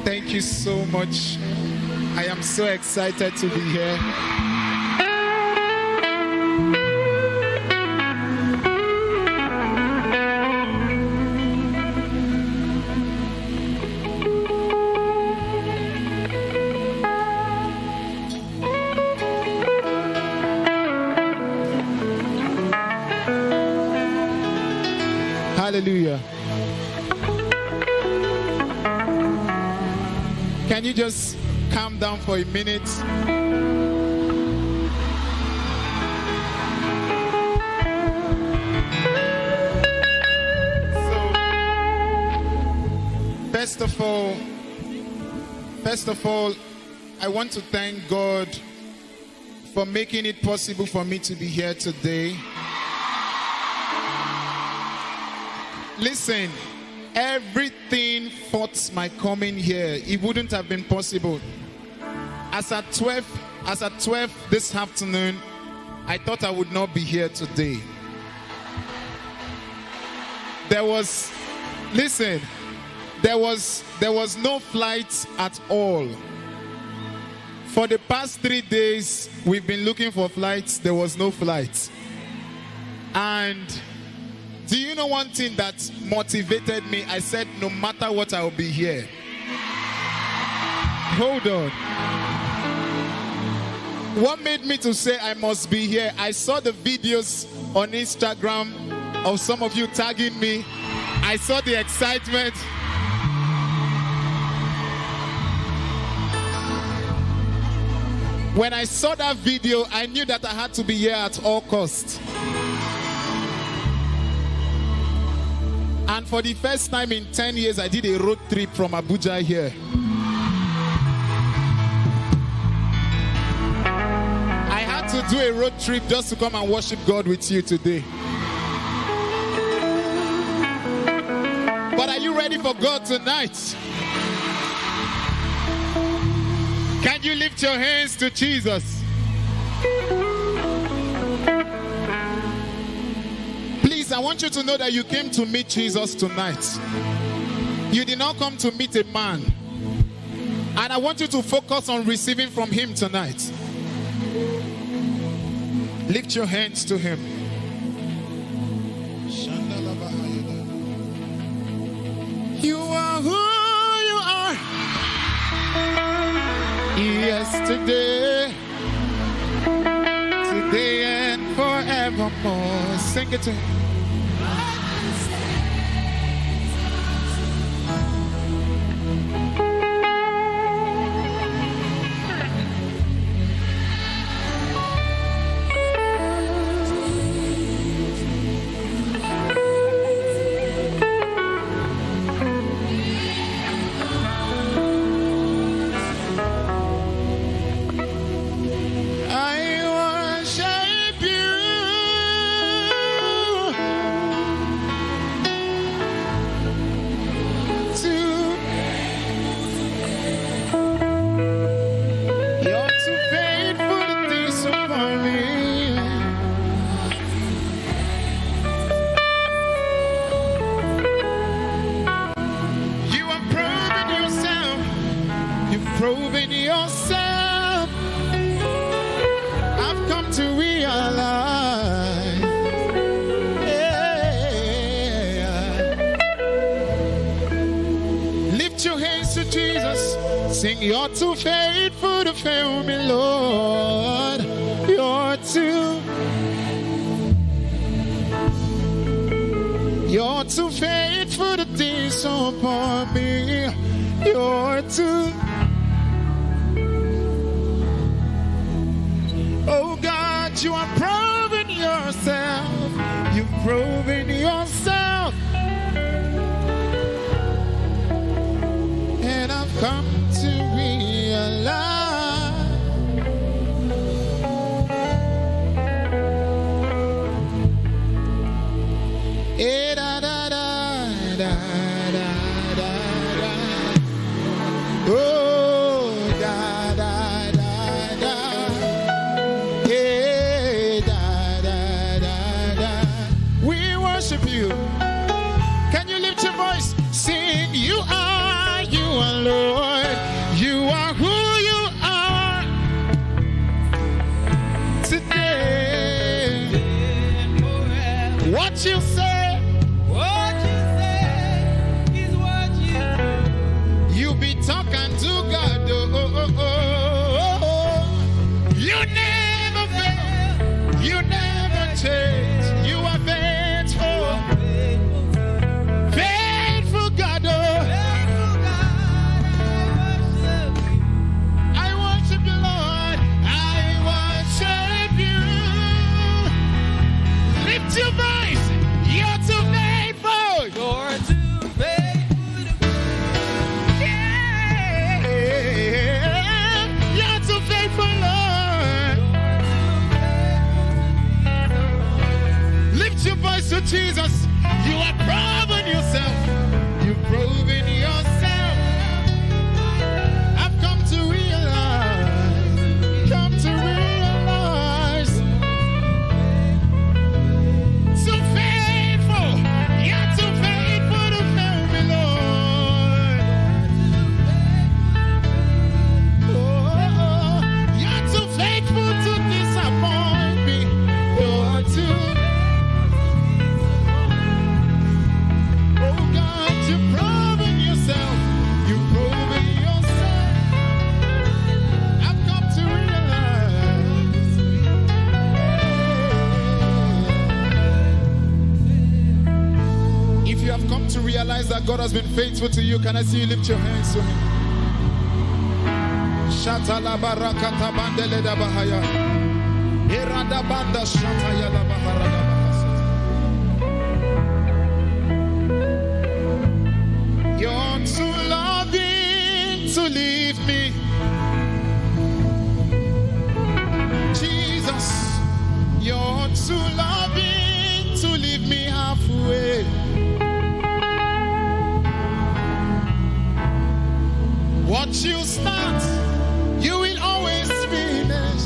Thank you so much. I am so excited to be here. Hallelujah. Can you just calm down for a minute? So, first of all, I want to thank God for making it possible for me to be here today. Listen, everything fought my coming here. It wouldn't have been possible. As at 12 this afternoon, I thought I would not be here today. There was no flight at all. For the past 3 days, we've been looking for flights. There was no flight. And do you know one thing that motivated me? I said, no matter what, I'll be here. Hold on. What made me to say I must be here? I saw the videos on Instagram of some of you tagging me. I saw the excitement. When I saw that video, I knew that I had to be here at all costs. And for the first time in 10 years, I did a road trip from Abuad here. I had to do a road trip just to come and worship God with you today. But are you ready for God tonight? Can you lift your hands to Jesus? I want you to know that you came to meet Jesus tonight. You did not come to meet a man. And I want you to focus on receiving from him tonight. Lift your hands to him. You are who you are. Yesterday, today and forevermore. Sing it to him. Proving yourself, I've come to realize. Yeah. Lift your hands to Jesus. Sing, you're too faithful to fail me, Lord. You're too faithful to disappoint me. You're too. Oh God, you are proving yourself. You've proven yourself. And I've come to realize. Eh, da, da, da, da, da, da, da. Oh, da, da, da, da. Yeah, da, da, da, da. We worship you. that God has been faithful to you? Can I see you lift your hands to Him? Shatala barakata bandele da bahaya. Irada banda shataya la baharada bahasata. You're too loving to leave me. Jesus, you're too loving to leave me halfway. What you start, you will always finish.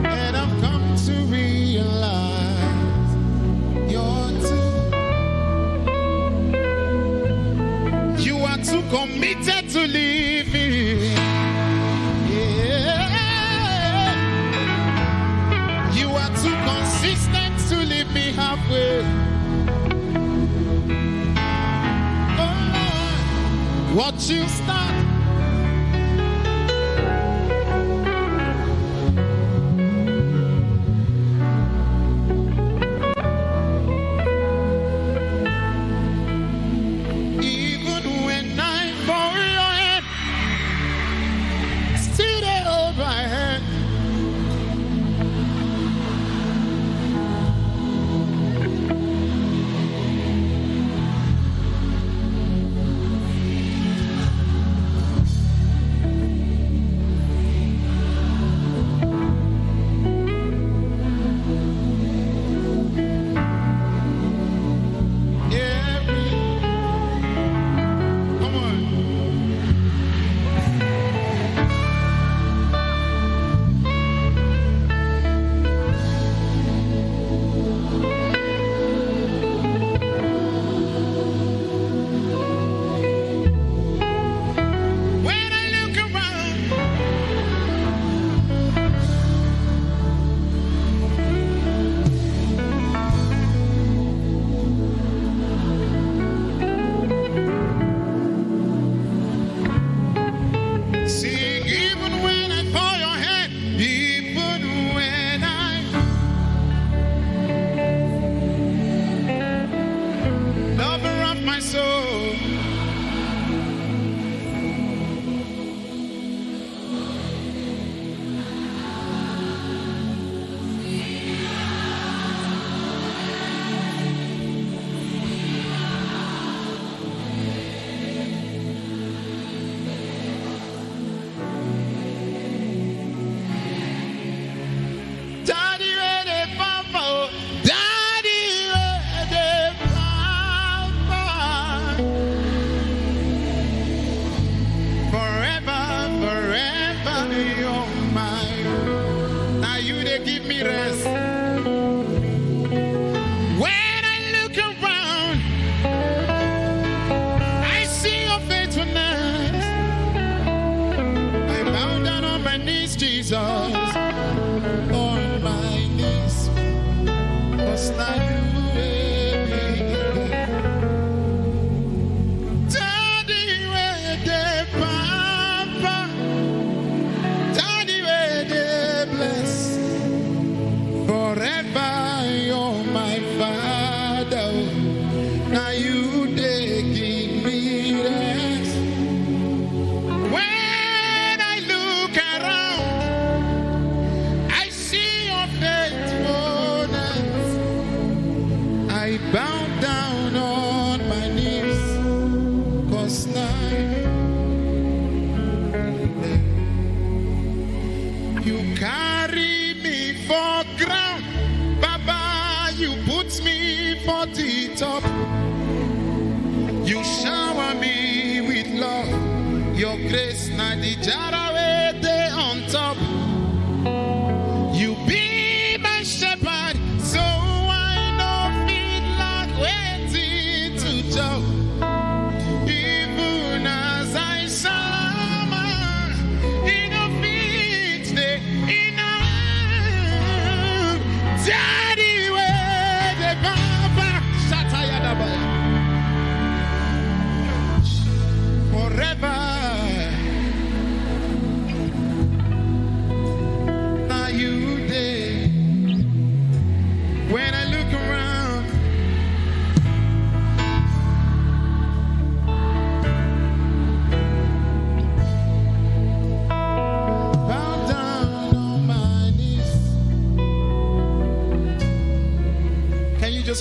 And I've come to realize you're you are too committed to leave me. Yeah. You are too consistent to leave me halfway. What you start, even when I fall your head, still they hold my hand.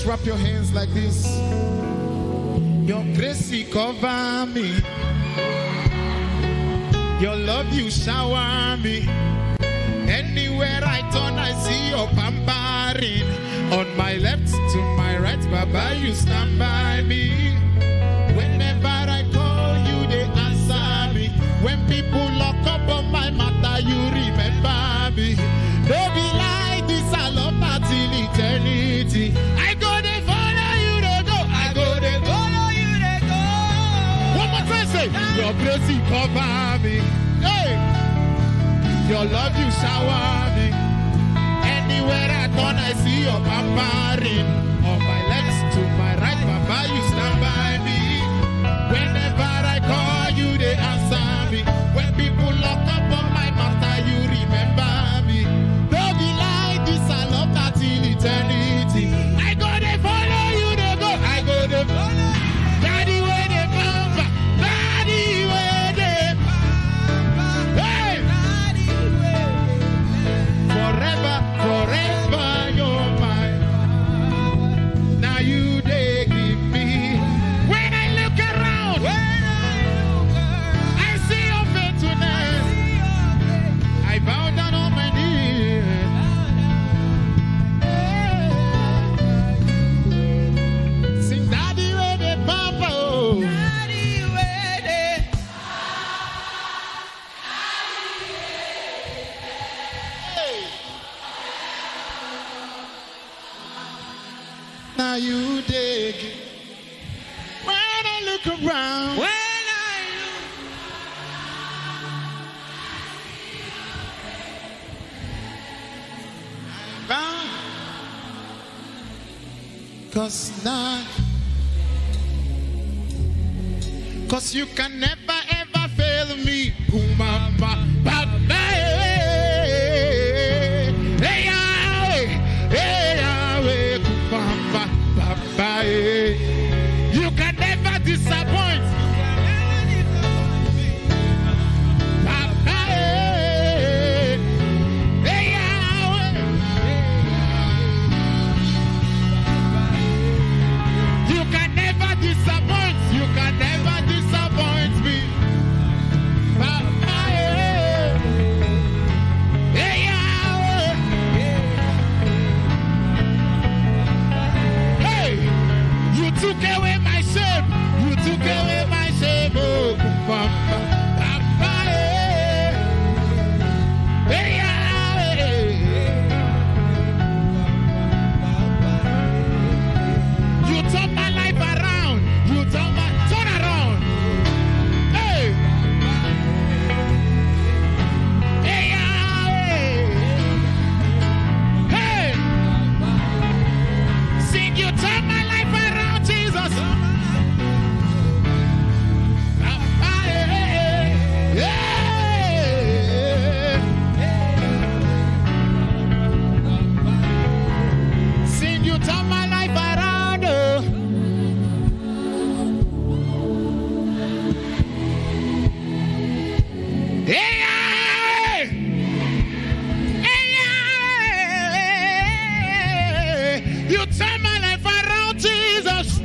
Just wrap your hands like this. Your grace you cover me. Your love you shower me. Anywhere I turn, I see your pampering. On my left to my right, Baba, you stand by me. Whenever I call you, they answer me. When people lock up on my matter, you remember me. Don't be like this, I love that till eternity. I go they follow you, they go. I go they follow you, they go. One more time, say, your grace you cover me. Hey, your love you shower me. Anywhere I turn, I see your pampering. On my left to my right, Baba, you stand by me. Whenever I call you, they answer me. When people lock up on my matter, you remember me. Don't be like this, I love that till eternity. I go, they follow you, they go. I go, they follow you. Daddy, where they bump. Daddy, where they bump. Hey! Forever, forever, you're mine. Now you they give me. When I look around, I see your faithfulness. I bow down on my knees. Sing Daddy where they papa, oh. Daddy where they. Hey. Now you dig. When I look around, when I look around, 'cause you can never ever fail me. Kumamba, Baba, hey Yahweh, Kumamba, Baba, you can never disappoint. Baba, hey Yahweh, you can never disappoint. You can never disappoint me. Baba, hey Yahweh, hey, you took away my shame. You took away my shame. Oh, Baba, Baba, hey Yahweh, you turned my life around. You turn around. Hey, hey Yahweh, hey, sing you turn my life around, Jesus. Sing you turn my life around. Oh. Hey, Yahweh! Hey, Yahweh! You turn my life around, Jesus.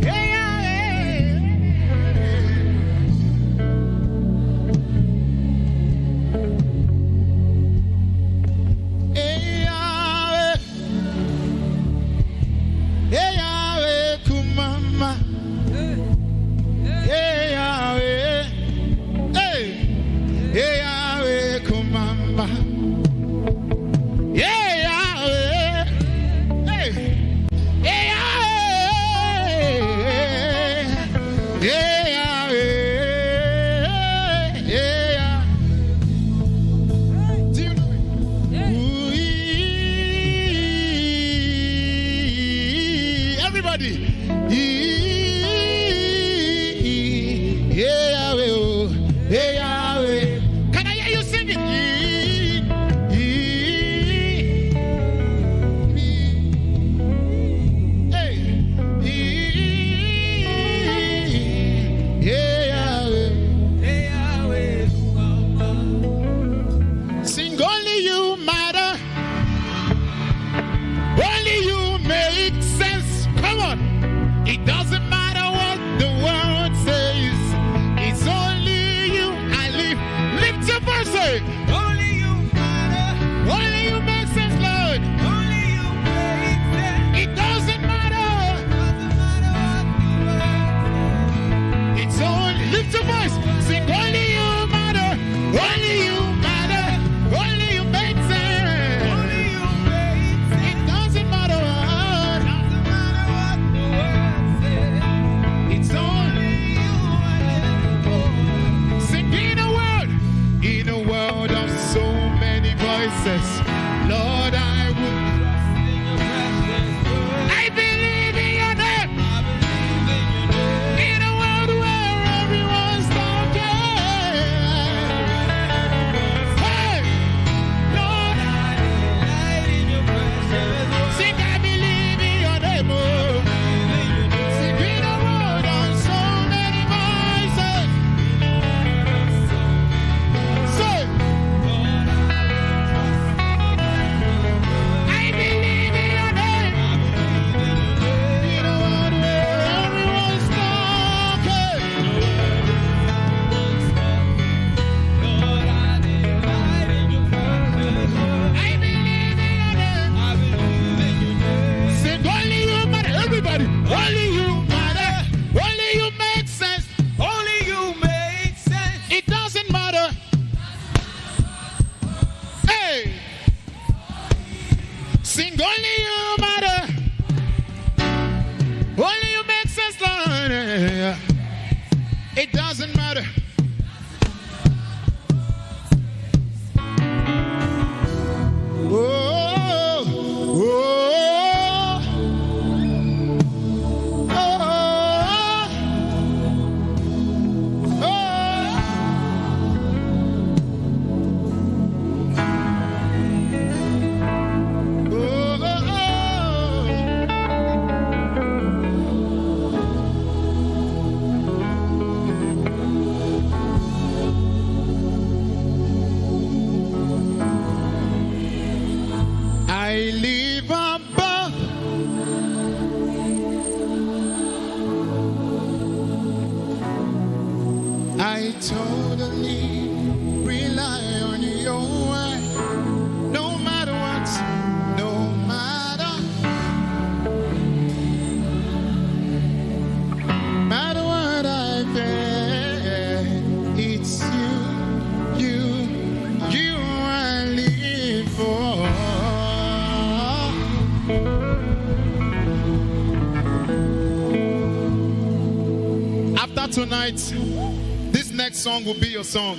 Hey, Yahweh! Hey, Yahweh! Hey, Yahweh, kumama. Hey, Yahweh. Hey, hey, Yahweh, kumama. Hey, Yahweh. Hey, hey, Yahweh. Hey, Yahweh. Hey, Yah- Do you know it? Ooh-ee. Everybody. Hey, Yahweh, oh. Hey, Yahweh. Can I hear you sing it? Hey. Hey, Yahweh. Hey, Yahweh. Sing, go. It doesn't matter what the world says. It's only you I live. Lift your voice, say, only you matter. Only you make sense, Lord. Only you make sense. It doesn't matter. Doesn't matter what the world says. It's only, lift your voice. Sing, only you matter. Only you matter. Only you make sense. Only you make sense. It doesn't matter what. Doesn't matter what the world says. It's only you I live for. Sing, in a world of so many voices, Lord, I will trust in your precious word. I believe in your name. I believe in your name. In a world where everyone's talking, hey, Lord, I delight in your precious word. Sing, I believe in your name. Oh. Sing, in a world of so many voices. Say, I believe in your name. In a world where everyone's talking, Lord, I delight in your precious word. I believe in your name. I believe in your name. Sing, only you matter. Everybody, only you matter. Only you make sense. Only you make sense. It doesn't matter. Hey, sing, only you matter. Only you make sense, Lord. It doesn't matter. Oh, oh, oh, oh. I live above. I totally rely on your word. No matter what, no matter what I face, it's you I live for. After tonight, this next song will be your song.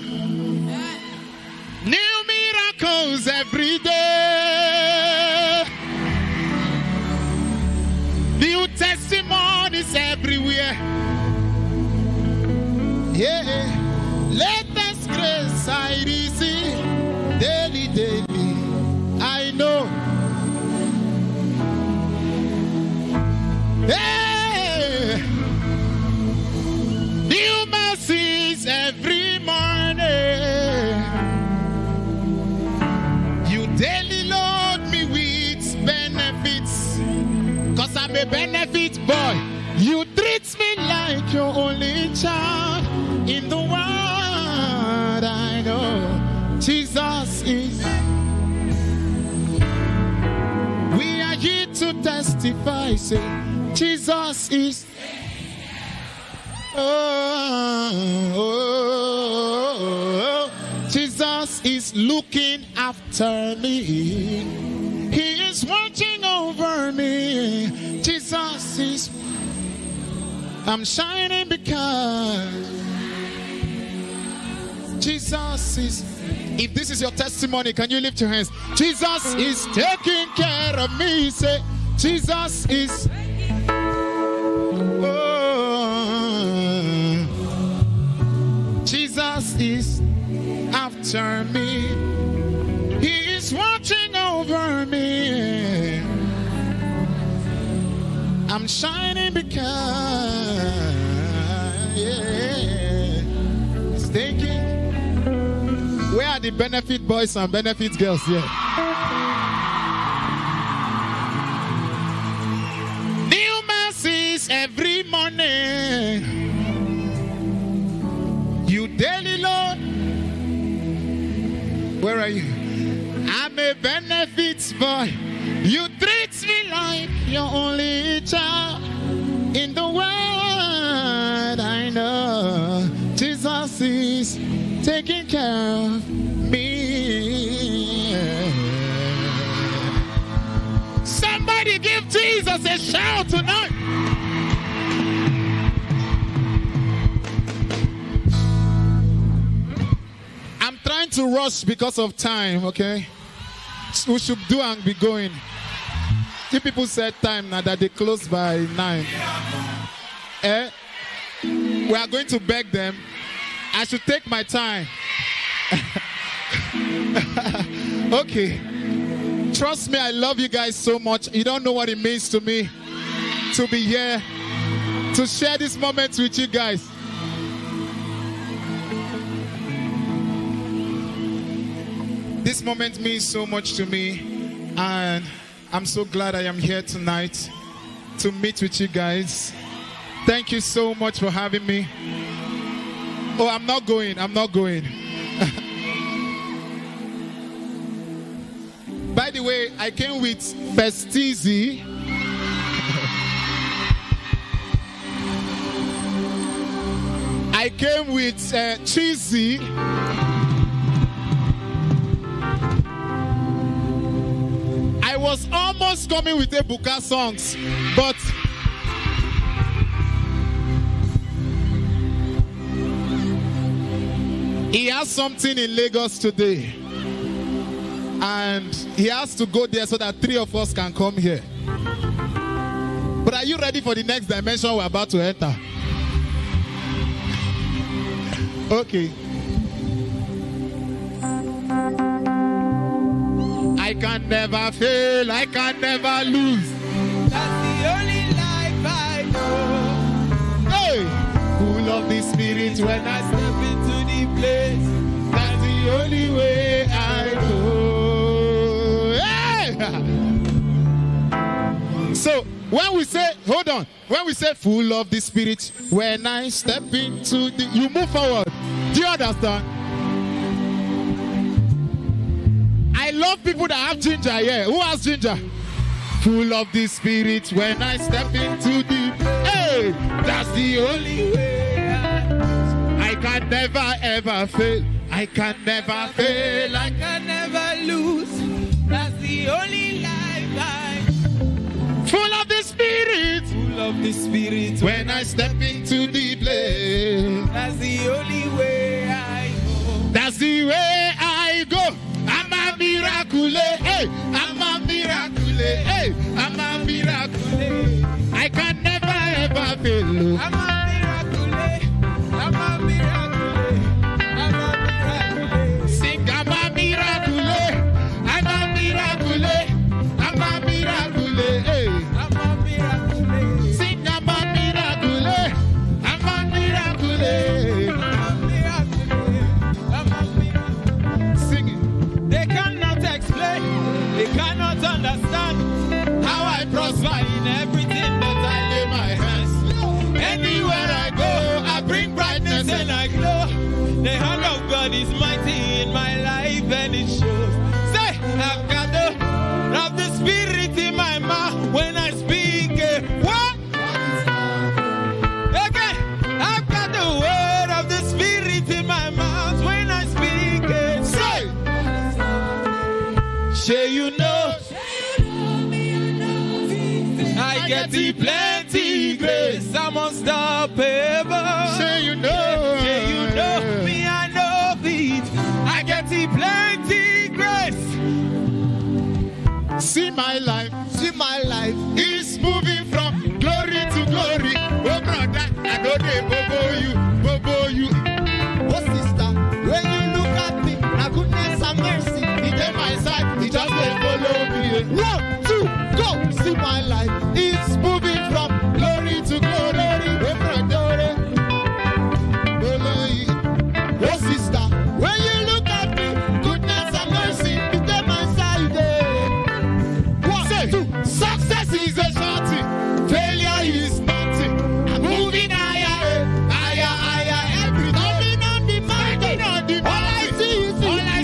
New miracles every day. New testimonies everywhere. Yeah. Latest grace I receive daily, daily. I know. Hey. New mercies every morning. You daily load me with benefits. Cause I'm a benefit boy. You treat me like your only child in the world. I know Jesus is. We are here to testify, say Jesus is. Oh, Jesus is looking after me. He is watching over me. Jesus is. I'm shining because Jesus is. If this is your testimony, can you lift your hands? Jesus is taking care of me. Say, Jesus is. Jesus is after me. He is watching over me. I'm shining because it's taking. Where are the benefit boys and benefit girls here? New mercies every boy. You treat me like your only child in the world. I know Jesus is taking care of me. Somebody give Jesus a shout tonight. I'm trying to rush because of time, okay? We should do and be going. If people said time now that they close by 9, we are going to beg them. I should take my time. Okay. Trust me, I love you guys so much. You don't know what it means to me to be here, to share this moment with you guys. This moment means so much to me, and I'm so glad I am here tonight to meet with you guys. Thank you so much for having me. Oh, I'm not going. By the way, I came with Festizie. I came with Chizie. I was almost coming with Ebuka songs, but he has something in Lagos today, and he has to go there so that 3 of us can come here. But are you ready for the next dimension we're about to enter? Okay. I can never fail, I can never lose. That's the only life I know. Hey, full of the Spirit when I Step into the place. that's the only way I know. Hey! So when we say, hold on, when we say full of the Spirit, when I step into the, you move forward. Do you understand? I love people that have ginger here. Who has ginger? Full of the Spirit when I step into the, hey, that's the only way. I can never ever fail. I can never fail. I can never lose. That's the only life I Full of the Spirit full of the Spirit. when I step into the place. That's the only way I go. That's the way I go. I'm a miracle. Hey, I'm a miracle. Hey, I'm a miracle. I can never ever fail. I'm a miracle. I'm a miracle. I'm a miracle. Sing, I'm a miracle. I'm a miracle. I'm a miracle. Hey. I'm a miracle. Sing, I'm a miracle. I'm a miracle. I'm a miracle. I'm a miracle. Sing it. They cannot explain, they cannot understand how I prosper in everything that I lay my hands. Anywhere I go, I bring brightness and I glow. The hand of God is mighty in my life and it shows. Say, I've got the Spirit in my mouth when I speak. What? Again, I've got the word of the Spirit in my mouth when I speak. Say, say you know, I get the plenty grace. I'm unstoppable. Say you know. Say you know me, I know it. I get the plenty grace. See my life. See my life. It's moving from glory to glory. Oh brother, I know they bobo you. Oh sister, when you look at me, na goodness and mercy. He gave my side, he just they follow me. 1, 2, go. See my life. It's moving from glory to glory. Oh brother, Oh sister, when you look at me, goodness and mercy. He gave my side. 1, 2, success is a shouting, failure is nothing. I'm moving higher, higher, higher. Every coming on the mountain. all I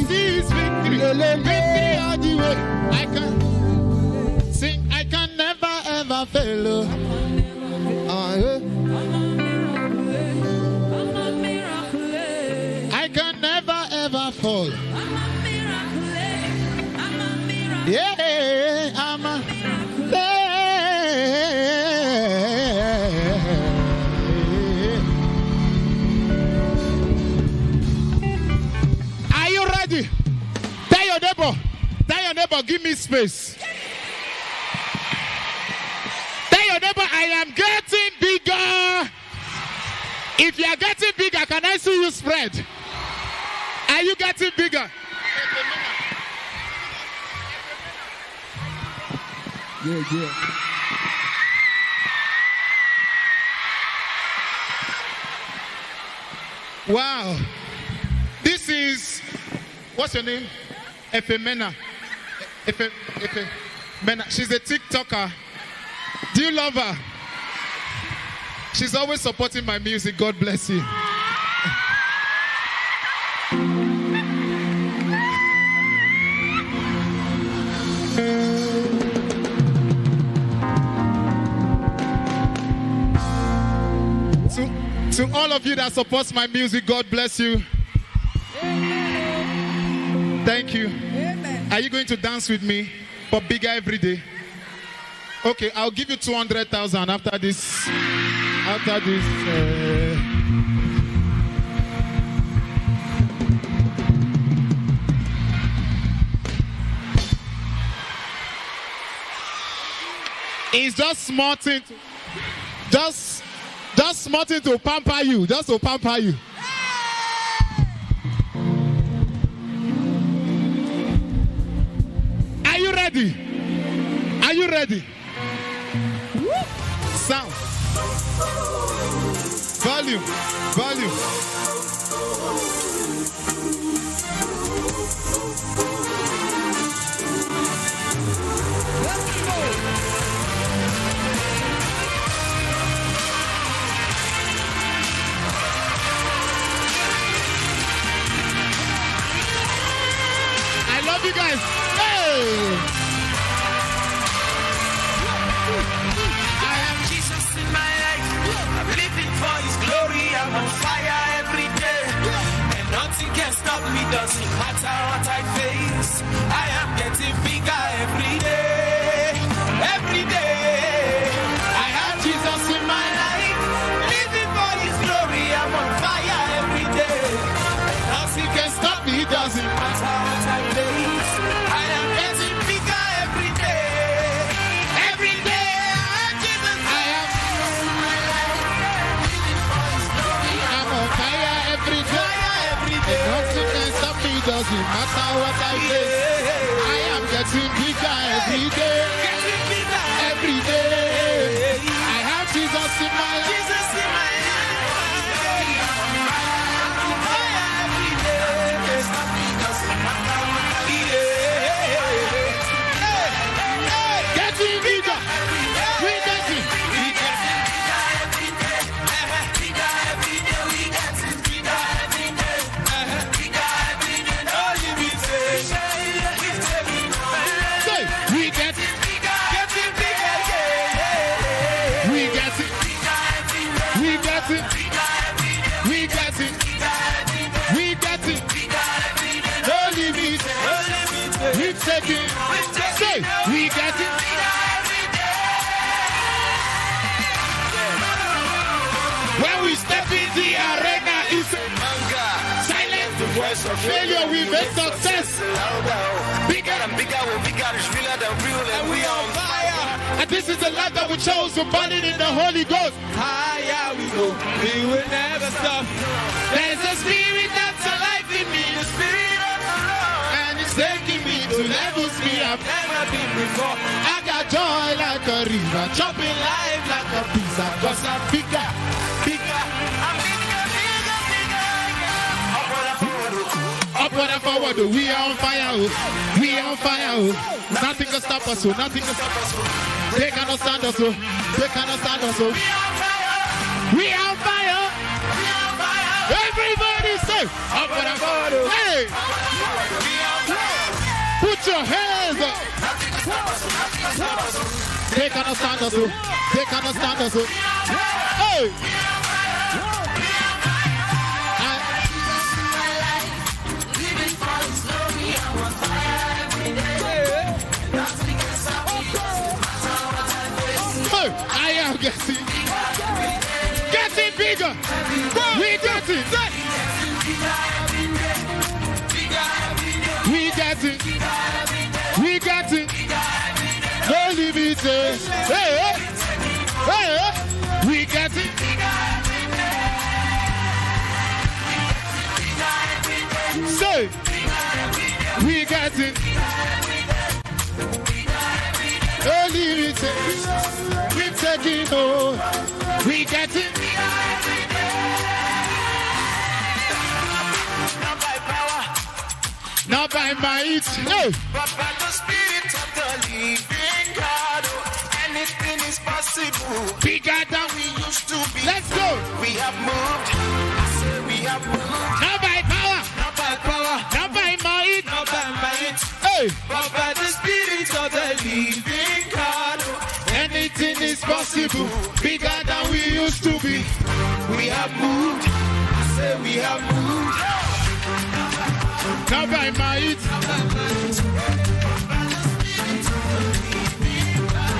see is victory. Victory all the way. I can. never fail. I can never ever fall. Yeah, I'm a Are you ready? Tell your neighbor, give me space. Tell your neighbor, I am getting bigger. If you are getting bigger, can I see you spread? Are you getting bigger? Yeah. Wow. This is, what's your name? Efemena. Efemena. She's a TikToker. Do you love her? She's always supporting my music. God bless you. To all of you that supports my music, God bless you. Thank you. Are you going to dance with me for bigger every day? Okay, I'll give you 200,000 after this. It's just small thing. Just small thing to pamper you. Just to pamper you. Are you ready? Are you ready? Sound. Volume. I love you guys. Hey! I'm on fire every day, and nothing can stop me. Doesn't matter what I face. I am getting bigger every day. Every day, I have Jesus in my life, living for His glory. I'm on fire every day, and nothing can stop me. Doesn't matter what I face. I am getting bigger every day. Every day, I have Jesus. I have Jesus in my life, living for His glory. I'm on fire every day. Nothing can stop me, doesn't matter what I face. I am getting bigger every day. Every day. I have Jesus in my life. Jesus in my life. I'm on fire every day. Stop me, doesn't matter what I face. Getting bigger. We getting bigger. Say, we got it. When we step in the arena, it's silence the voice of failure. We make success. Bigger and bigger, we're bigger, it's realer than real, and we on fire. And this is the life that we chose. We're burning in the Holy Ghost. Higher we go, we will never stop. There's a spirit that's alive in me, the spirit of the Lord, and it's taking me to levels me I've never been before. I got joy like a river, chopping life like a pizza, 'cause I'm bigger, bigger. I'm bigger, bigger, bigger, yeah. Upward and forward, we are on fire, we are on fire. Nothing can stop us, nothing can stop us. They cannot stand us, they cannot stand us. We are on fire, we are on fire. Everybody say, upward and forward, hey. Put your hands up. They cannot stand us. They cannot stand us. Hey! I am getting bigger. We get it. We get it. No limits. Hey. We get it. Say, we get it. No limits. We taking over. We get it. Not by might, no. But by the Spirit of the living God, anything is possible. Bigger than We used to be. Let's go. We have moved. I say we have moved. Not by power, Not by power, not by might. not by might, Hey, but by the Spirit of the living God. anything is possible. Bigger than we used to be. We have moved. I say we have moved. Not by might.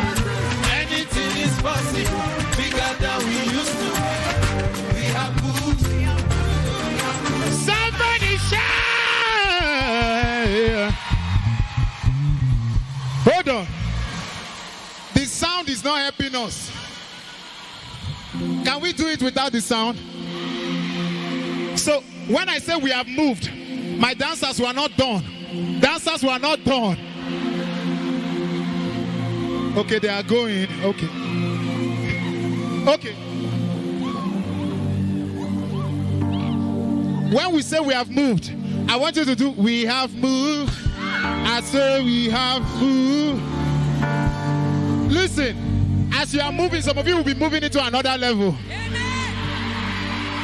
Anything is possible. Bigger than we used to. We have moved. Somebody shout! Hold on. The sound is not helping us. Can we do it without the sound? So when I say we have moved, my dancers were not done. Dancers were not done. Okay, they are going. Okay. When we say we have moved, I want you to do we have moved. I say we have moved. Listen, as you are moving, some of you will be moving into another level.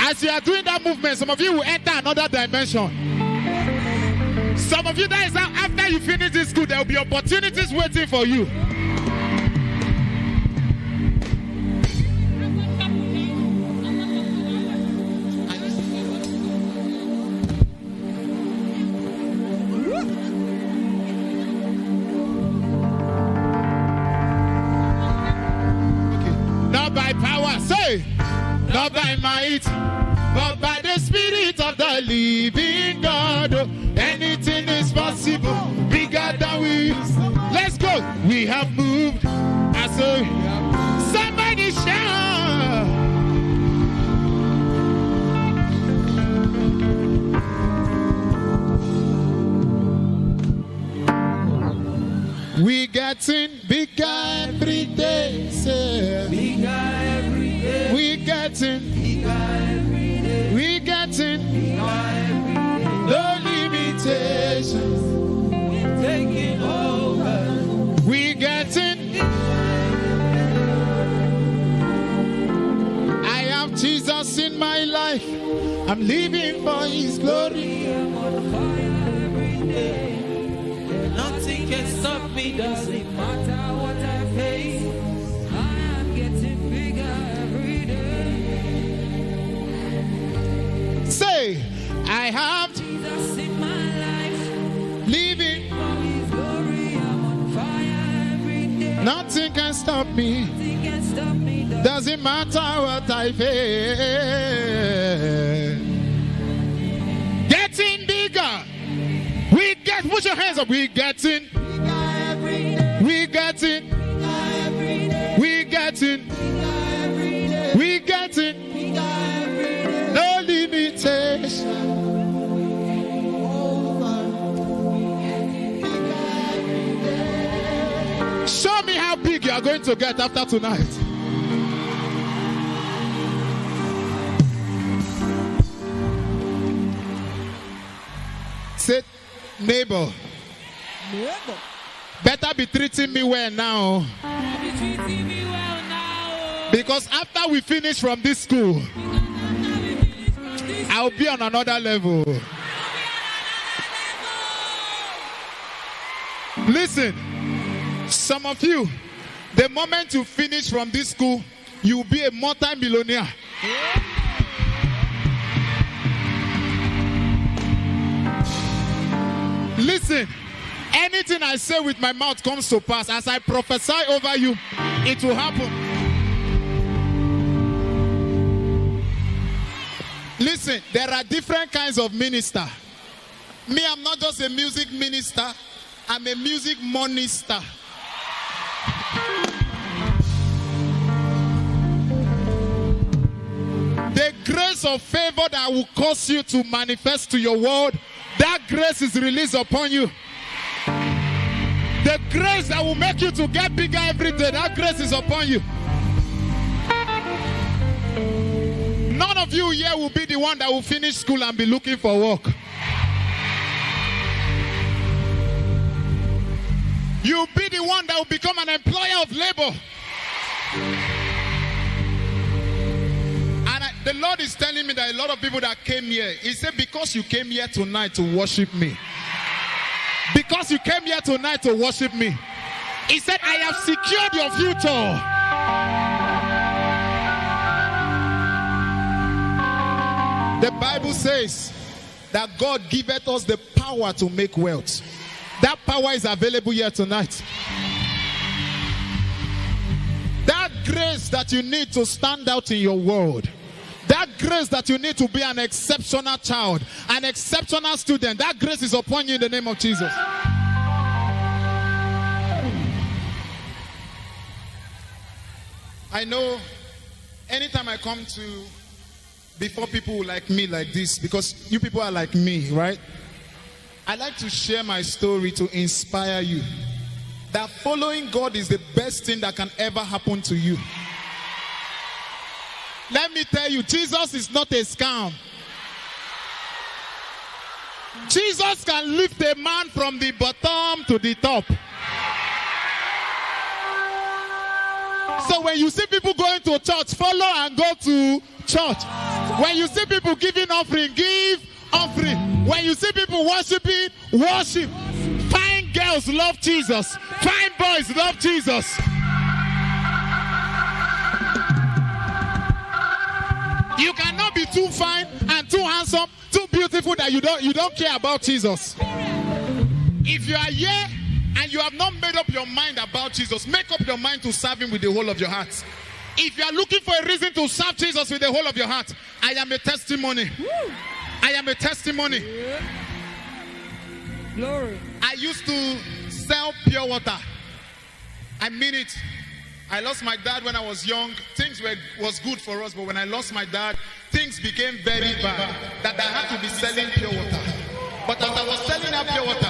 As you are doing that movement, some of you will enter another dimension. Some of you, that is after you finish this school, there will be opportunities waiting for you. Not by power, say, not by might, but by the Spirit of the living God. Anything is possible, bigger than we. Let's go. We have moved. I say, somebody shout. We getting bigger every day. Say, Bigger every day. we getting, Bigger every day. we getting. Bigger every day. No limitations. Taking over. We getting. I have Jesus in my life. I'm living for His glory. I'm on fire every day. Nothing can stop me, doesn't matter what I face. I am getting bigger every day. Say, I have Jesus in my life, living. for His glory. I'm on fire every day. Nothing can stop me. Nothing can stop me, Doesn't matter what I face. Getting bigger. We get. Put your hands up. We getting. bigger every day. We getting. Bigger every day. We getting. Bigger every day. We getting. Bigger every day. No limitation. Show me how big you are going to get after tonight. Say, neighbor, better be treating me well now. Because after we finish from this school, I'll be on another level. Listen, some of you, The moment you finish from this school, you will be a multi-millionaire. Listen, anything I say with my mouth comes to pass. As I prophesy over you, it will happen. Listen, there are different kinds of minister. Me, I'm not just a music minister, I'm a music minister. The grace of favor that will cause you to manifest to your world, that grace is released upon you. The grace that will make you to get bigger every day, that grace is upon you. None of you here will be the one that will finish school and be looking for work. You'll be the one that will become an employer of labor. The Lord is telling me that a lot of people that came here, He said, because you came here tonight to worship me. Because you came here tonight to worship me. He said, I have secured your future. The Bible says that God giveth us the power to make wealth. That power is available here tonight. That grace that you need to stand out in your world. That grace that you need to be an exceptional child, an exceptional student, that grace is upon you in the name of Jesus. I know anytime I come to before people like me like this, because you people are like me, right? I like to share my story to inspire you. That following God is the best thing that can ever happen to you. Let me tell you, Jesus is not a scam. Jesus can lift a man from the bottom to the top. So when you see people going to church, follow and go to church. When you see people giving offering, give offering. When you see people worshiping, worship. Fine girls love Jesus. Fine boys love Jesus. You cannot be too fine and too handsome, too beautiful that you don't care about Jesus. If you are here and you have not made up your mind about Jesus, make up your mind to serve Him with the whole of your heart. If you are looking for a reason to serve Jesus with the whole of your heart, I am a testimony. I am a testimony. Glory. I used to sell pure water. I mean it. I lost my dad when I was young. Things was good for us, but when I lost my dad, things became very bad. That I had to be selling pure water. But as I was selling that pure water,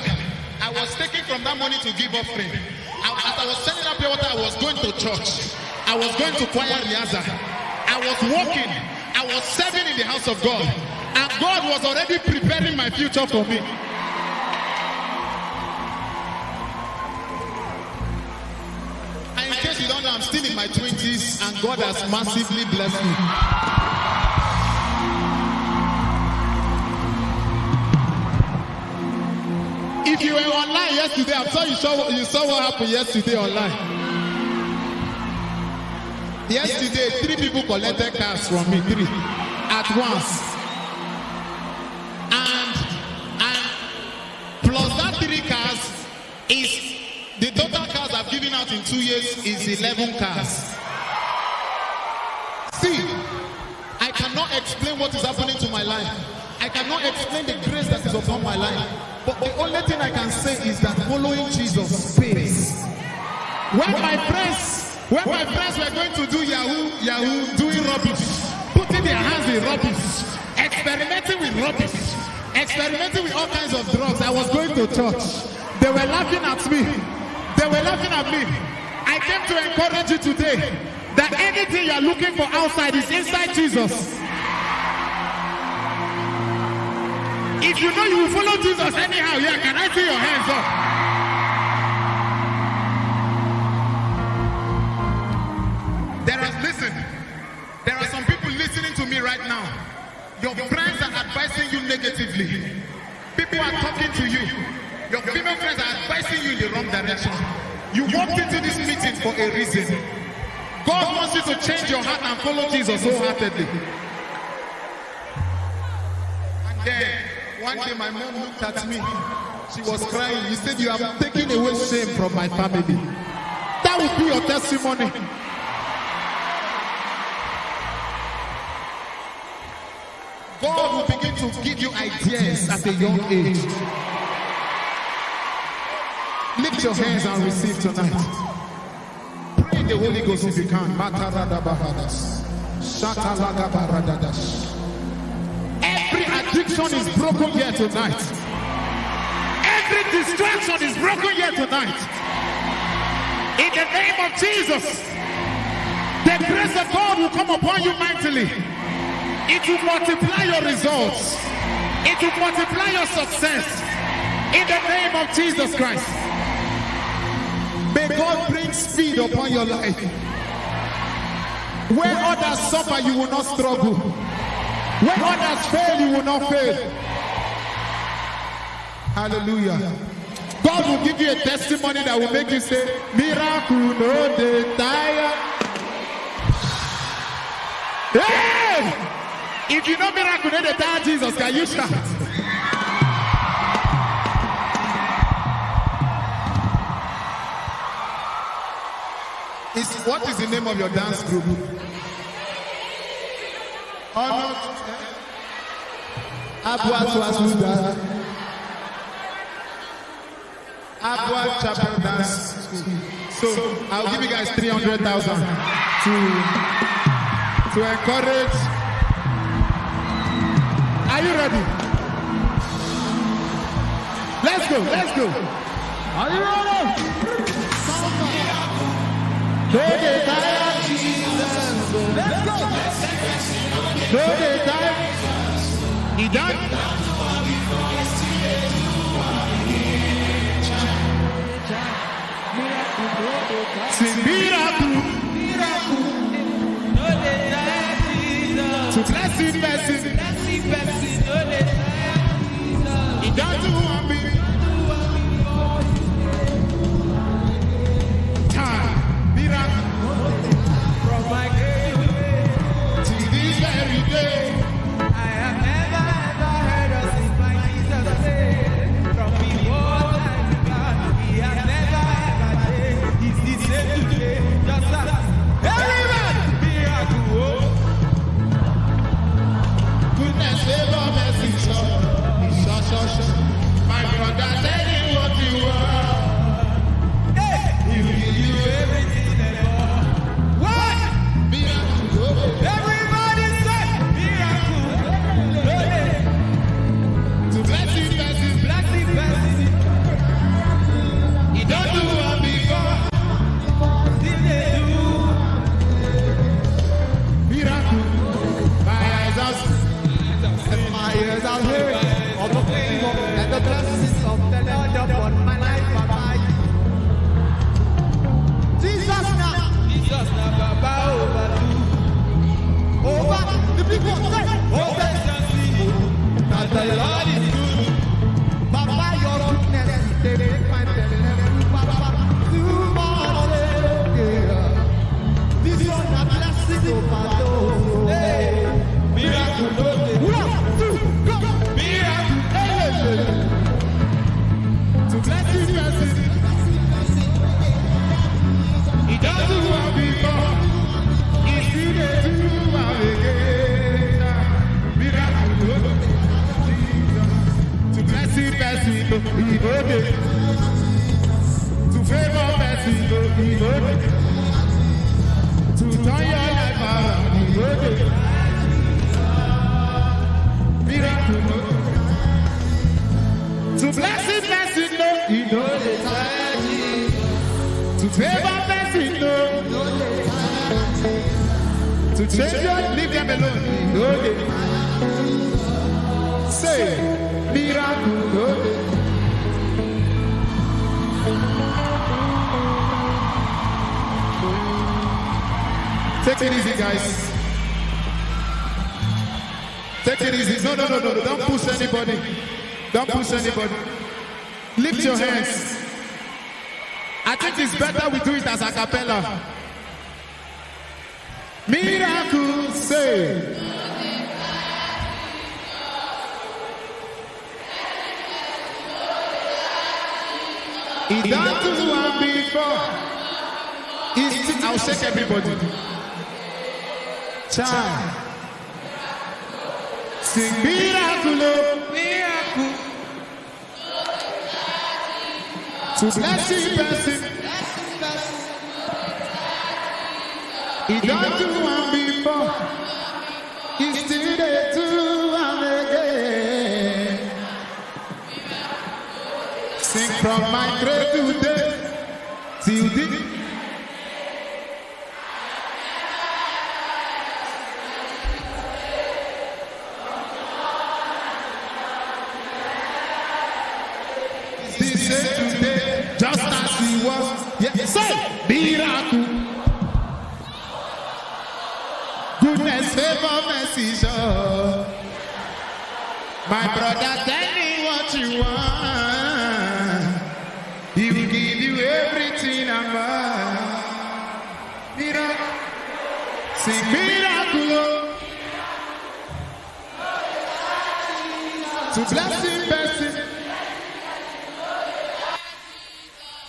I was taking from that money to give offering. As I was selling that pure water, I was going to church. I was going to choir riaza. I was walking. I was serving in the house of God. And God was already preparing my future for me. And in case you don't know, I'm still in my 20s and God has massively blessed me. If you were online yesterday, I'm sure you saw what happened yesterday online. Yesterday, 3 people collected cars from me, 3 at once. And plus that 3 cars is the total cars I've given out in 2 years is 11 cars. See, I cannot explain what is happening to my life. I cannot explain the grace that is upon my life. But the only thing I can say is that following Jesus pays. When my friends were going to do Yahoo, doing rubbish, putting their hands in rubbish, experimenting with rubbish, experimenting with all kinds of drugs, I was going to church. They were laughing at me. They were laughing at me. I came to encourage you today that anything you are looking for outside is inside Jesus. If you know you will follow Jesus anyhow, yeah, can I see your hands up? Listen, there are some people listening to me right now. Your friends are advising you negatively. People are talking to you. Your female friends are advising you in the wrong direction. You walked into this meeting for a reason. God wants you to change your heart and follow Jesus wholeheartedly. And then, one day my mom looked at me. She was crying. He said, you have taken away shame from my family. That would be your testimony. God will begin to give you ideas at a young age. Lift your hands and receive tonight. Pray in the Holy Ghost if you can. Every addiction is broken here tonight. Every distraction is broken here tonight. In the name of Jesus, the grace of God will come upon you mightily. It will multiply your results. It will multiply your success. In the name of Jesus Christ. May God bring speed upon your life. Where others suffer, you will not struggle. Where others fail, you will not fail. Hallelujah. God will give you a testimony that will make you say, miracle no dey tire. Hey! If you know miracle no dey tire Jesus, can you shout? What is the name of your dance group? Abuad was Abuad Chapel Dance School. So I'll give you guys 300,000 to encourage. Are you ready? Let's go, let's go. Are you ready? Let's go. He done. Sing miracle. To bless him, bless him. He done to me. Time. Miracle. From my grave to this very day. I have never heard us sing my Jesus name. From before time began, he has never changed. He's the same today, just as everybody. Miracle. Goodness, favor, mercy, show. My brother, tell him what you are. Hey, he will give you everything and more. What? Miracle. Everybody say miracle. To bless him, bless him, bless him, bless him. He don't do what before. Still they do. Miracle. My eyes are seen. My ears are heard. Of the favor and the blessings of the Lord upon my life, Baba. Jesus now, Baba, over the people say, over that the Lord is good. Baba, your goodness, they make my belly, Baba, this is a blessing overdose. Hey, miracle, one, two, go, miracle, to bless his blessing. He doesn't want before. He's still there to do again. Miracle, to bless his blessing, he wrote it. To favor blessing, he wrote it. To turn your life around, he wrote it. Miracle, to bless his blessing, he knows it. To favor blessing, to change your, leave them alone, he knows it. Say, miracle, take it easy, guys. Take it easy. No. Don't push anybody. Don't push anybody. Lift your hands. I I think it's better we do it as a cappella. Miracle, say. He done to one before. I'll shake everybody. Child. Sing miracle, miracle. To bless you, person. He done to one before. He's still there to one again. Sing from my grave today till the today, just as he was. Yeah, say miracle. Goodness, favor, mercy, show. My brother, tell me what you want. He will give you everything I want. Miracle. Sing miracle. To blessing, blessing.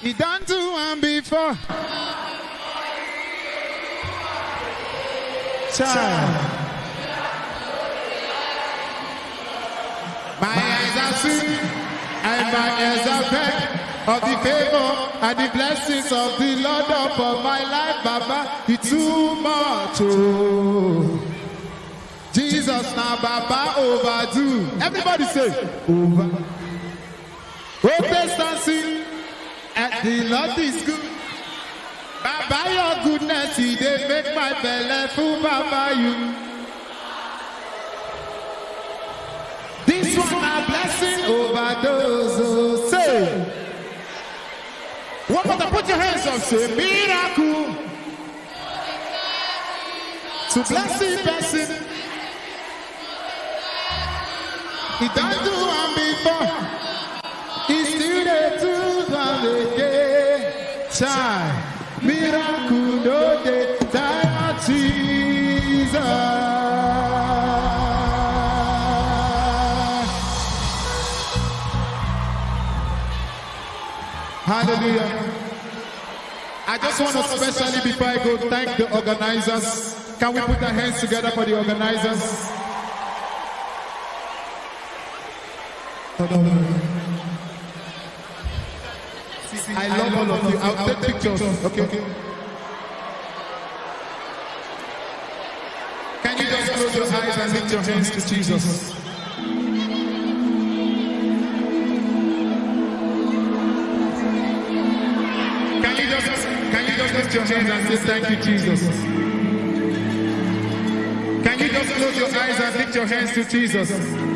He done to one before. Child. My eyes are seen and my ears are heard of the favor and the blessings of the Lord upon my life, Baba. It's too much, oh. Jesus now, Baba, overdo. Everybody say, over. Oh, taste and see. And the Lord is good. Baba, your goodness, He did make my belly full, Baba, you. This one a blessing overdose, oh, say. One more, put your hands up, say, miracle. To blessing, blessing. He done do one before. He's still there to the again. Child. Miracle, no day, time of Jesus. Hallelujah. I just want to specially, before I go, thank the organizers. Can we put our hands together for the organizers? I love all of you. I'll take pictures. Okay. Can you just close your eyes and lift your hands to Jesus? Can you just lift your hands and say thank you, Jesus? Can you just close your eyes and lift your hands to Jesus?